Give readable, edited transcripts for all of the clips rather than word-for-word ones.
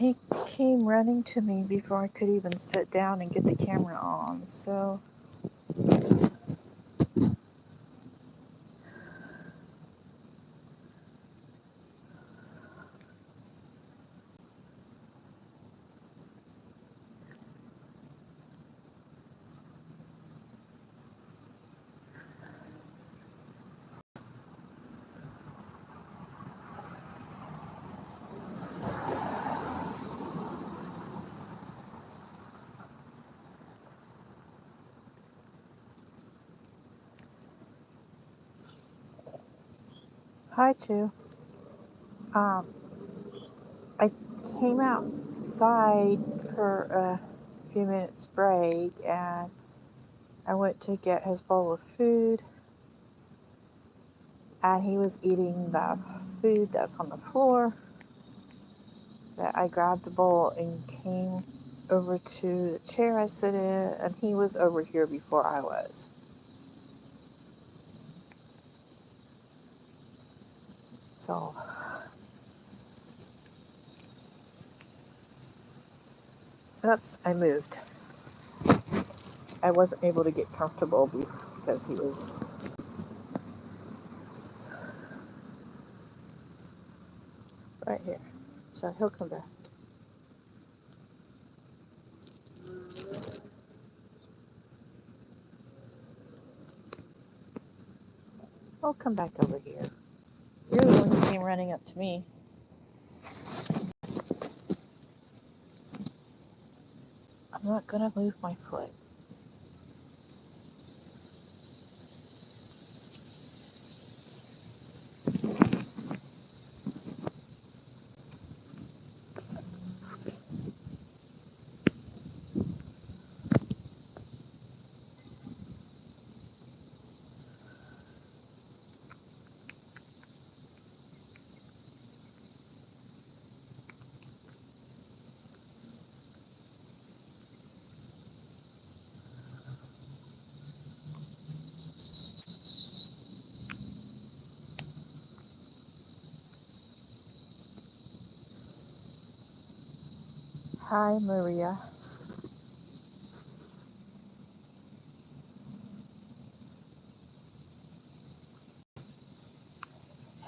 He came running to me before I could even sit down and get the camera on, so... Hi, Chu. I came outside for a few minutes break, and I went to get his bowl of food, and he was eating the food that's on the floor. That I grabbed the bowl and came over to the chair I sit in, and he was over here before I was. So, oops, I moved. I wasn't able to get comfortable because he was... right here. So he'll come back. I'll come back over here. You're the one who came running up to me. I'm not gonna move my foot. Hi, Maria.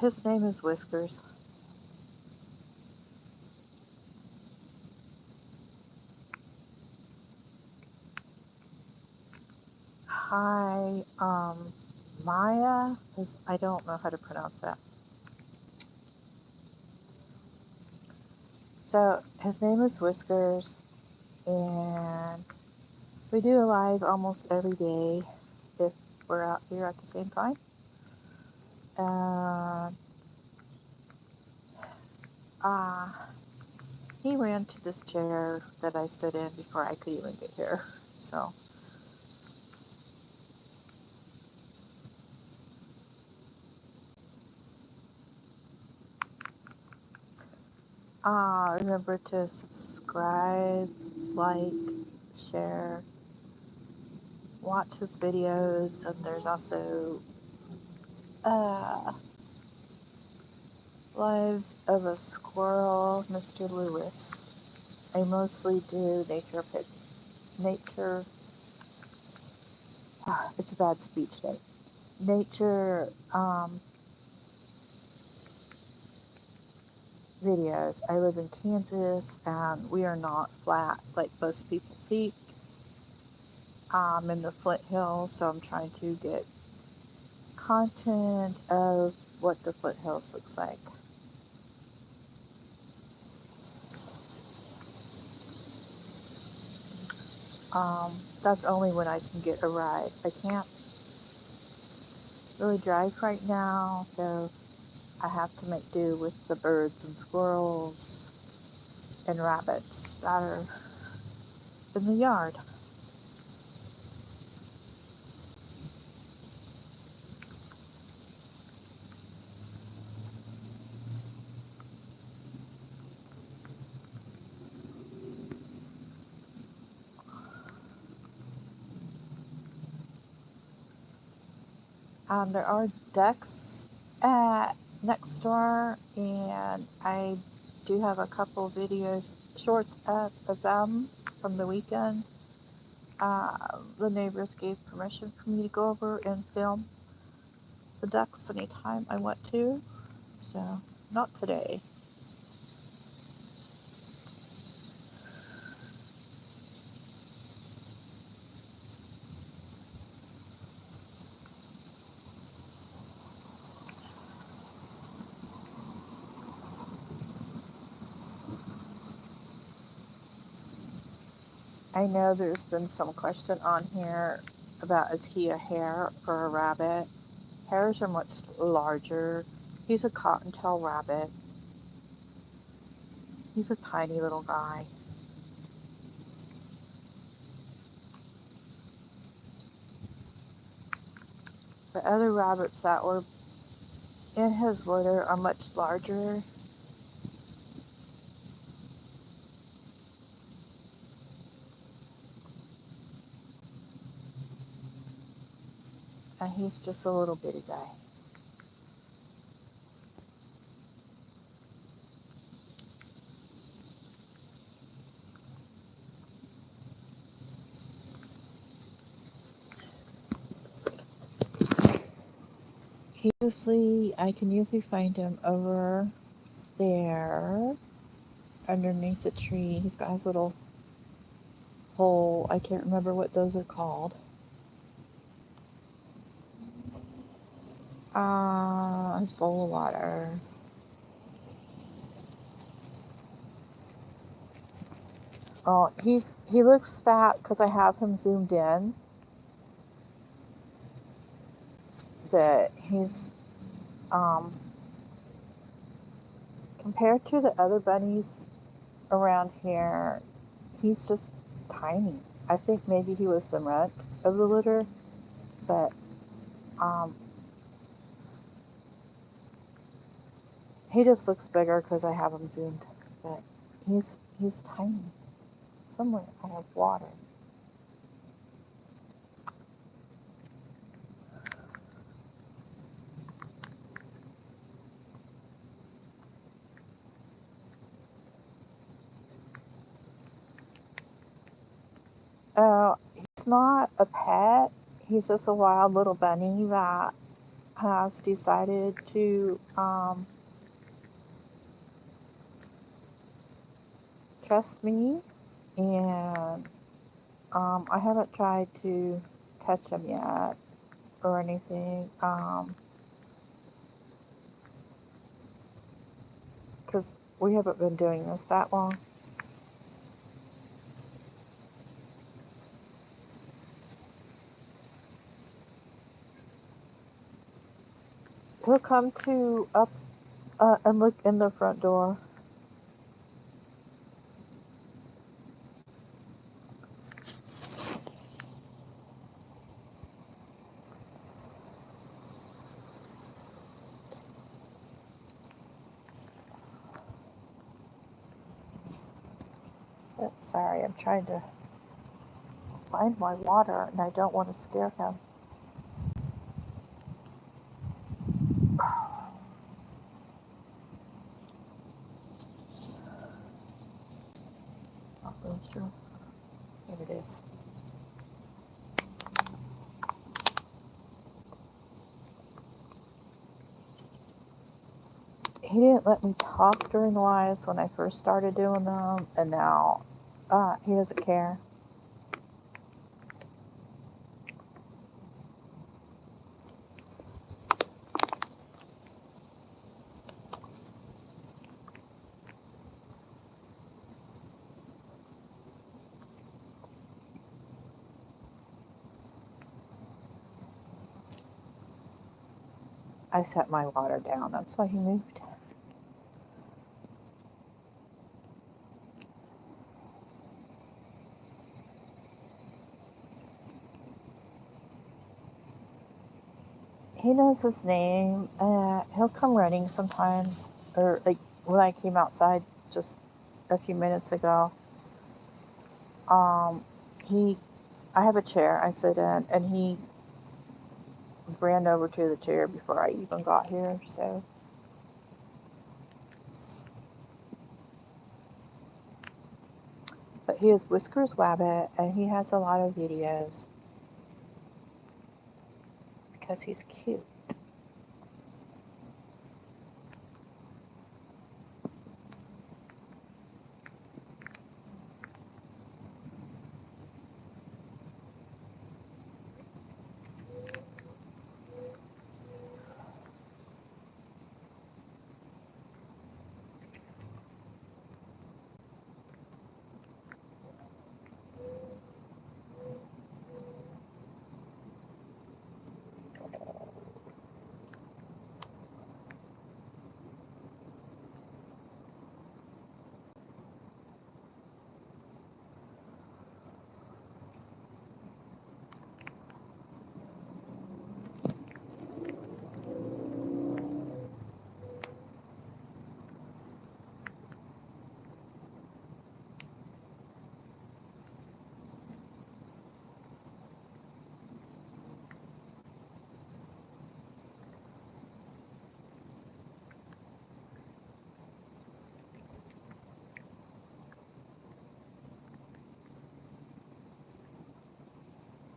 His name is Whiskers. Hi, Maya. I don't know how to pronounce that. So, his name is Whiskers, and we do a live almost every day if we're out here at the same time. And he ran to this chair that I stood in before I could even get here. So, remember to subscribe, like, share, watch his videos, and there's also Lives of a Squirrel, Mr. Lewis. I mostly do nature, it's a bad speech day. Nature videos. I live in Kansas, and we are not flat like most people think. I'm in the Flint Hills, so I'm trying to get content of what the Flint Hills looks like. That's only when I can get a ride. I can't really drive right now, so I have to make do with the birds and squirrels and rabbits that are in the yard. There are ducks next door, and I do have a couple videos shorts of them from the weekend. The neighbors gave permission for me to go over and film the ducks anytime I want to. So, not today. I know there's been some question on here about, is he a hare or a rabbit? Hares are much larger. He's a cottontail rabbit. He's a tiny little guy. The other rabbits that were in his litter are much larger. And he's just a little bitty guy. I can usually find him over there underneath the tree. He's got his little hole. I can't remember what those are called. His bowl of water. Oh, he looks fat because I have him zoomed in. But he's compared to the other bunnies around here, he's just tiny. I think maybe he was the runt of the litter, but he just looks bigger because I have him zoomed. But he's tiny. Somewhere I have water. He's not a pet. He's just a wild little bunny that has decided to trust me, and I haven't tried to touch him yet or anything, because we haven't been doing this that long. He'll come to up and look in the front door. Sorry, I'm trying to find my water and I don't want to scare him. Not really sure. Here it is. He didn't let me talk during the lives when I first started doing them, and now he doesn't care. I set my water down. That's why he moved. He knows his name. He'll come running sometimes, or like when I came outside just a few minutes ago. I have a chair I sit in, and he ran over to the chair before I even got here. So He is Whiskers Wabbit, and he has a lot of videos because he's cute.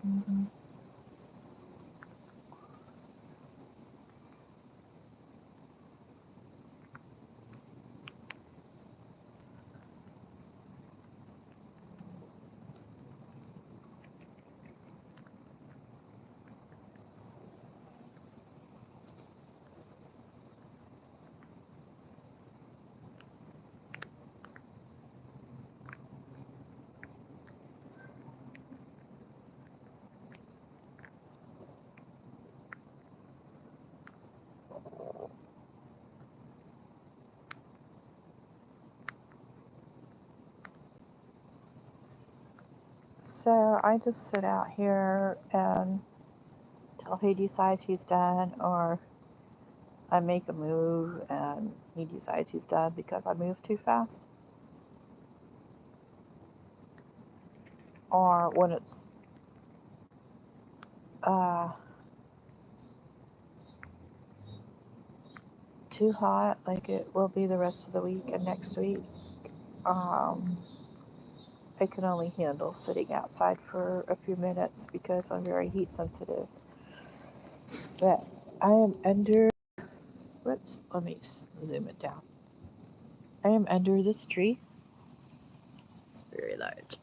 Mm-hmm. So I just sit out here and till he decides he's done, or I make a move and he decides he's done because I move too fast. Or when it's uh, too hot, like it will be the rest of the week and next week, I can only handle sitting outside for a few minutes because I'm very heat sensitive. But I am under, whoops, let me zoom it down. I am under this tree. It's very large.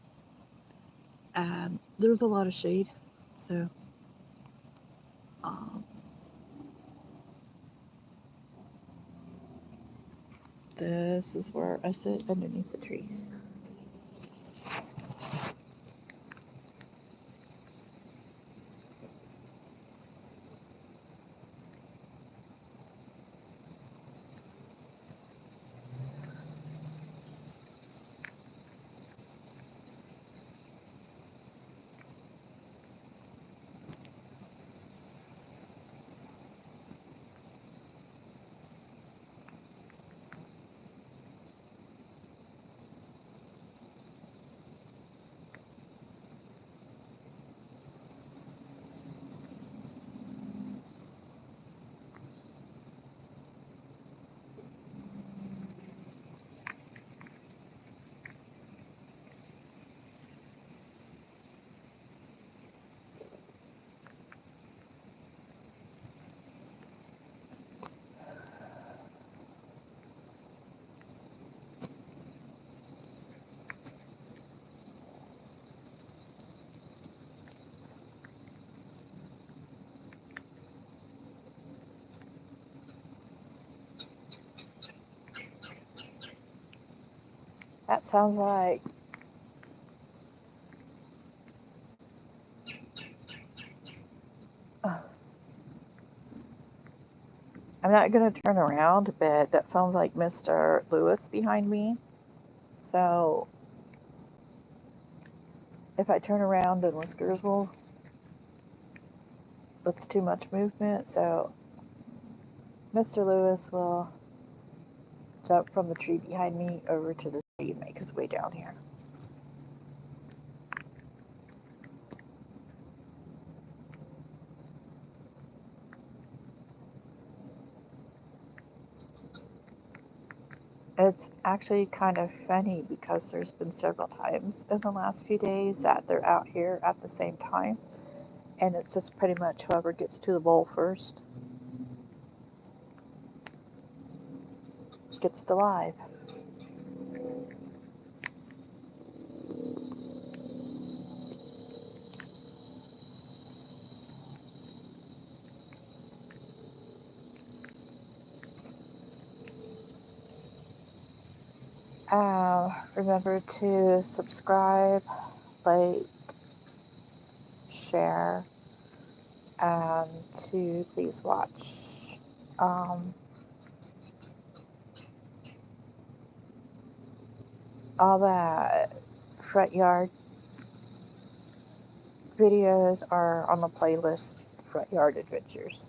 And there's a lot of shade. So, um, this is where I sit underneath the tree. That sounds like I'm not going to turn around, but that sounds like Mr. Lewis behind me. So if I turn around, then Whiskers will, that's too much movement. So Mr. Lewis will jump from the tree behind me over to the tree and make his way down here. It's actually kind of funny because there's been several times in the last few days that they're out here at the same time, and it's just pretty much whoever gets to the bowl first gets the live. Remember to subscribe, like, share, and to please watch all the front yard videos are on the playlist Front Yard Adventures.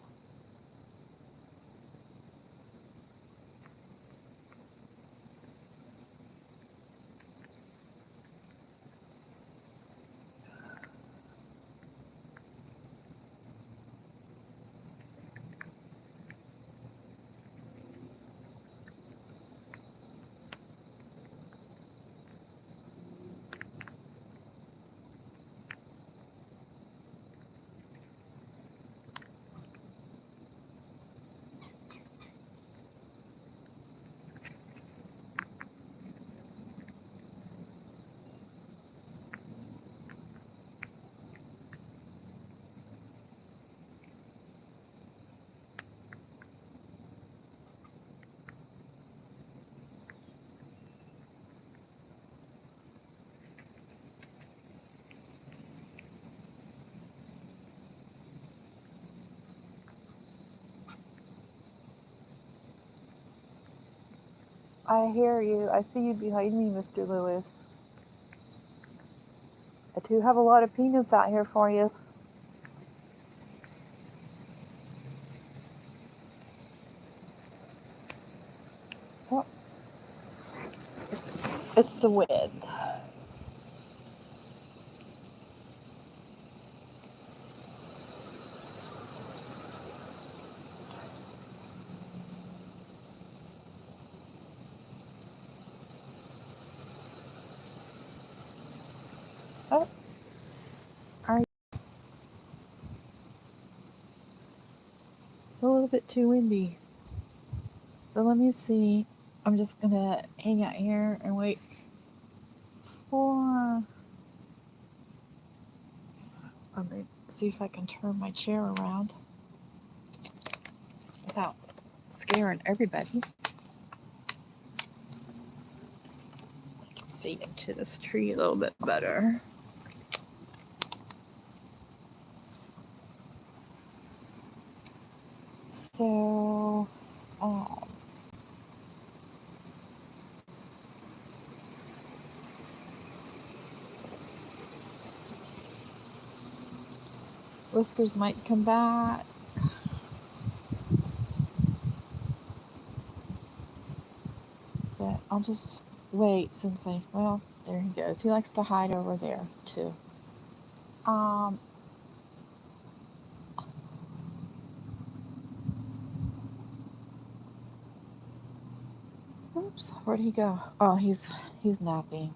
I hear you. I see you behind me, Mr. Lewis. I do have a lot of peanuts out here for you. Oh, it's the wind. Oh, it's a little bit too windy. So let me see. I'm just gonna hang out here and wait for. Let me see if I can turn my chair around without scaring everybody. I can see into this tree a little bit better. So, Whiskers might come back. But I'll just wait since well, there he goes. He likes to hide over there too. Oops, where'd he go? Oh, he's napping.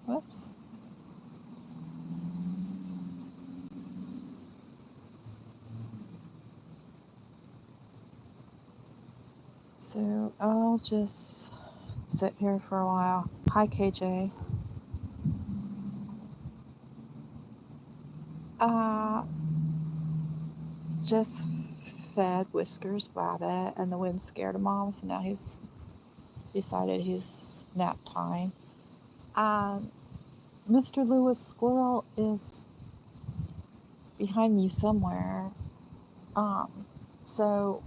Whoops. So I'll just sit here for a while. Hi, KJ. Just fed Whiskers rabbit, and the wind scared him off, so now he's decided his nap time. Mr. Lewis Squirrel is behind me somewhere. So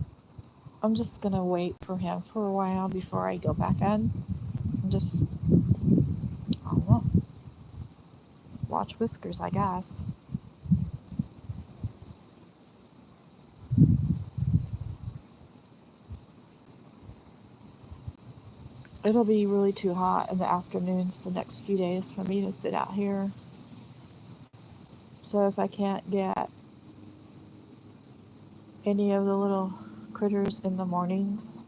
I'm just gonna wait for him for a while before I go back in. And just, I don't know, watch Whiskers, I guess. It'll be really too hot in the afternoons the next few days for me to sit out here. So if I can't get any of the little critters in the mornings,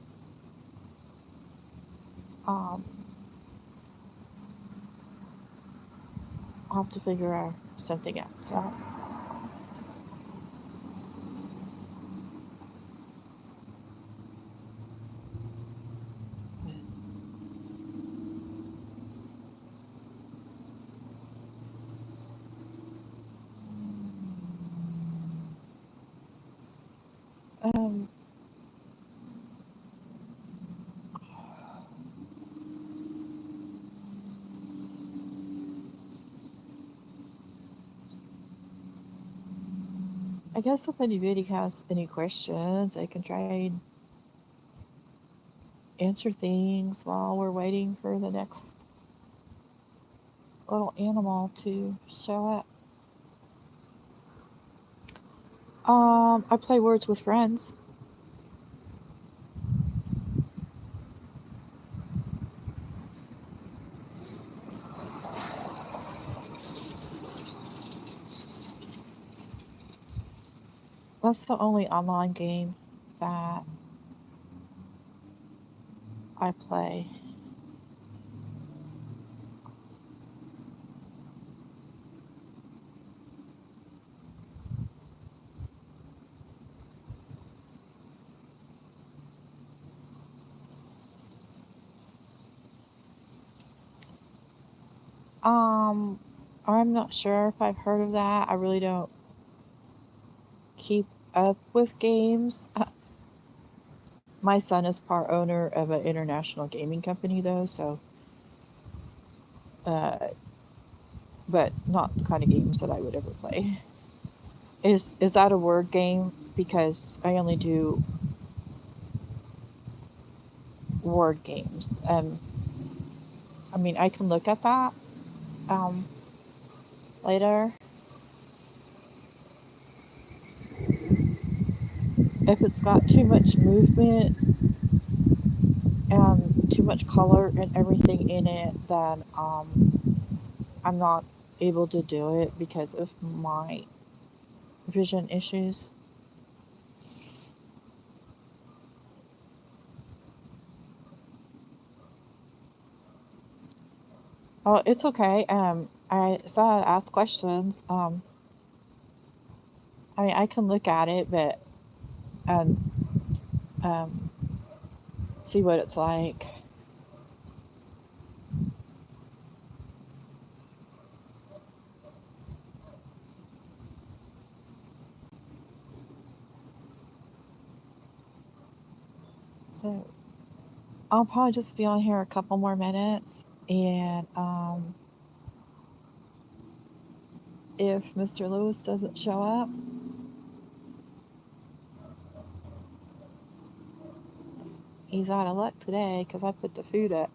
Um, I'll have to figure out something else out. Um, I guess if anybody has any questions, I can try and answer things while we're waiting for the next little animal to show up. I play Words with Friends. That's the only online game that I play. Um, I'm not sure if I've heard of that. I really don't keep up with games. My son is part owner of an international gaming company, though, so, uh, but not the kind of games that I would ever play. Is that a word game? Because I only do word games. I mean, I can look at that um, later. If it's got too much movement and too much color and everything in it, then I'm not able to do it because of my vision issues. Oh, it's okay. I saw ask questions. I mean, I can look at it, but and um, see what it's like. So I'll probably just be on here a couple more minutes, and if Mr. Lewis doesn't show up, he's out of luck today because I put the food up.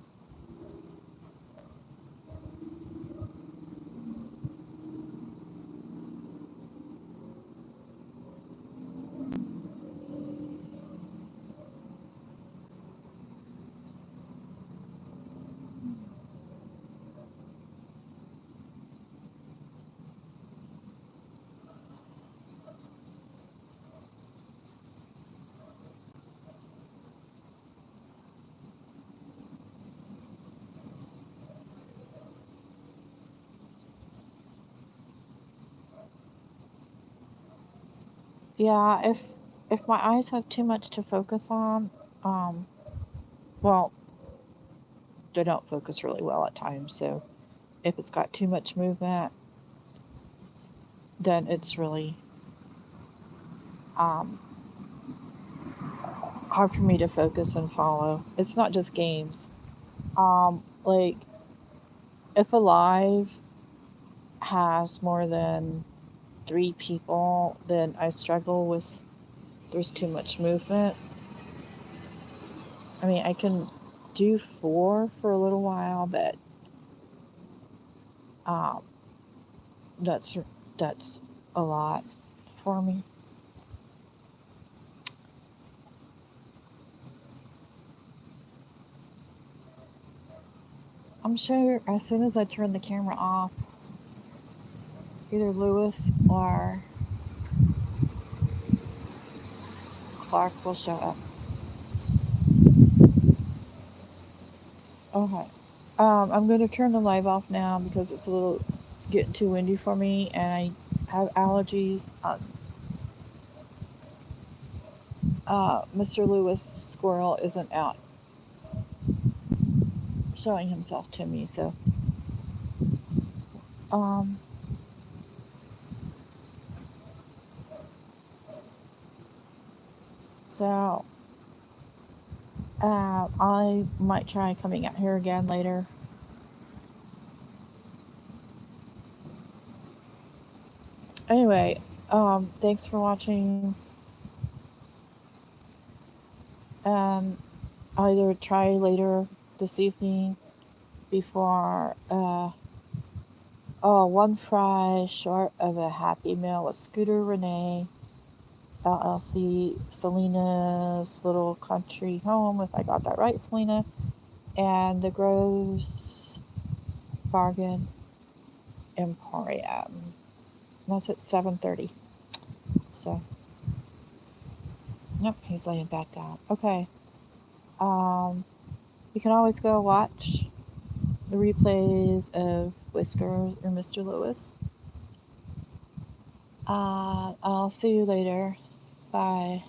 Yeah, if my eyes have too much to focus on, um, well, they don't focus really well at times. So if it's got too much movement, then it's really um, hard for me to focus and follow. It's not just games. Like if a live has more than 3 people, then I struggle with there's too much movement. I mean, I can do 4 for a little while, but um, that's that's a lot for me. I'm sure as soon as I turn the camera off, either Lewis or Clark will show up. Okay. I'm going to turn the live off now because it's a little getting too windy for me and I have allergies. Mr. Lewis Squirrel isn't out showing himself to me, so um, so I might try coming out here again later. Anyway, thanks for watching, and I'll either try later this evening before one fry short of a Happy Meal with Scooter Renee, LLC, Selena's Little Country Home, if I got that right, Selena, and the Gross Bargain Emporium. That's at 7:30. So, nope, he's laying back down. Okay. You can always go watch the replays of Whiskers or Mr. Lewis. I'll see you later. Bye.